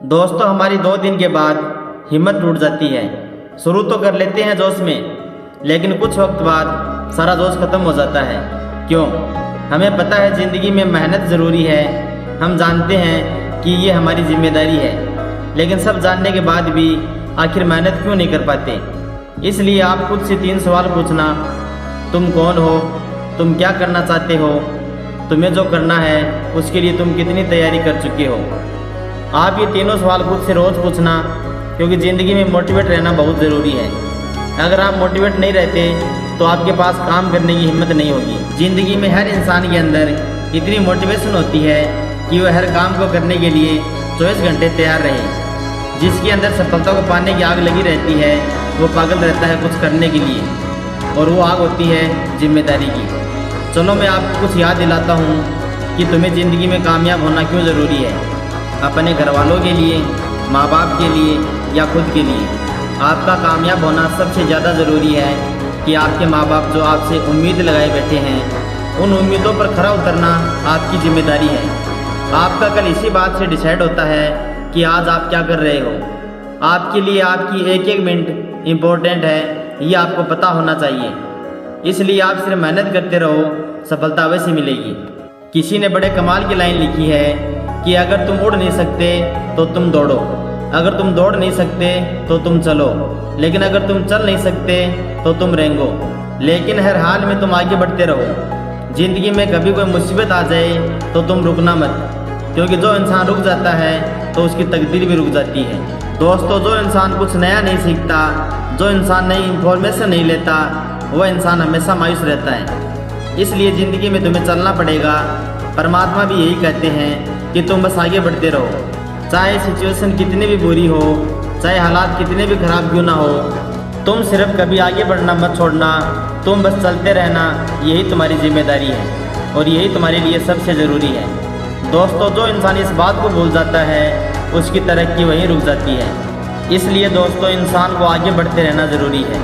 दोस्तों हमारी 2 दिन के बाद हिम्मत टूट जाती है। शुरू तो कर लेते हैं जोश में, लेकिन कुछ वक्त बाद सारा जोश खत्म हो जाता है। क्यों? हमें पता है ज़िंदगी में मेहनत ज़रूरी है। हम जानते हैं कि ये हमारी जिम्मेदारी है, लेकिन सब जानने के बाद भी आखिर मेहनत क्यों नहीं कर पाते। इसलिए आप खुद से 3 सवाल पूछना। तुम कौन हो? तुम क्या करना चाहते हो? तुम्हें जो करना है उसके लिए तुम कितनी तैयारी कर चुके हो? आप ये तीनों सवाल खुद से रोज़ पूछना, क्योंकि ज़िंदगी में मोटिवेट रहना बहुत ज़रूरी है। अगर आप मोटिवेट नहीं रहते तो आपके पास काम करने की हिम्मत नहीं होगी। ज़िंदगी में हर इंसान के अंदर इतनी मोटिवेशन होती है कि वह हर काम को करने के लिए 24 घंटे तैयार रहे। जिसके अंदर सफलता को पाने की आग लगी रहती है वो पागल रहता है कुछ करने के लिए, और वो आग होती है जिम्मेदारी की। चलो मैं आपको कुछ याद दिलाता हूँ कि तुम्हें ज़िंदगी में कामयाब होना क्यों ज़रूरी है। अपने घर वालों के लिए, माँ बाप के लिए या खुद के लिए। आपका कामयाब होना सबसे ज़्यादा ज़रूरी है कि आपके माँ बाप जो आपसे उम्मीद लगाए बैठे हैं, उन उम्मीदों पर खरा उतरना आपकी जिम्मेदारी है। आपका कल इसी बात से डिसाइड होता है कि आज आप क्या कर रहे हो। आपके लिए आपकी एक एक मिनट इम्पोर्टेंट है, ये आपको पता होना चाहिए। इसलिए आप सिर्फ मेहनत करते रहो, सफलता अवश्य मिलेगी। किसी ने बड़े कमाल की लाइन लिखी है कि अगर तुम उड़ नहीं सकते तो तुम दौड़ो, अगर तुम दौड़ नहीं सकते तो तुम चलो, लेकिन अगर तुम चल नहीं सकते तो तुम रेंगो। लेकिन हर हाल में तुम आगे बढ़ते रहो। ज़िंदगी में कभी कोई मुसीबत आ जाए तो तुम रुकना मत, क्योंकि जो इंसान रुक जाता है तो उसकी तकदीर भी रुक जाती है। दोस्तों, जो इंसान कुछ नया नहीं सीखता, जो इंसान नई इन्फॉर्मेशन नहीं लेता, वह इंसान हमेशा मायूस रहता है। इसलिए ज़िंदगी में तुम्हें चलना पड़ेगा। परमात्मा भी यही कहते हैं कि तुम बस आगे बढ़ते रहो। चाहे सिचुएशन कितनी भी बुरी हो, चाहे हालात कितने भी खराब क्यों ना हो, तुम सिर्फ कभी आगे बढ़ना मत छोड़ना। तुम बस चलते रहना, यही तुम्हारी जिम्मेदारी है और यही तुम्हारे लिए सबसे ज़रूरी है। दोस्तों, जो इंसान इस बात को भूल जाता है उसकी तरक्की वहीं रुक जाती है। इसलिए दोस्तों, इंसान को आगे बढ़ते रहना ज़रूरी है।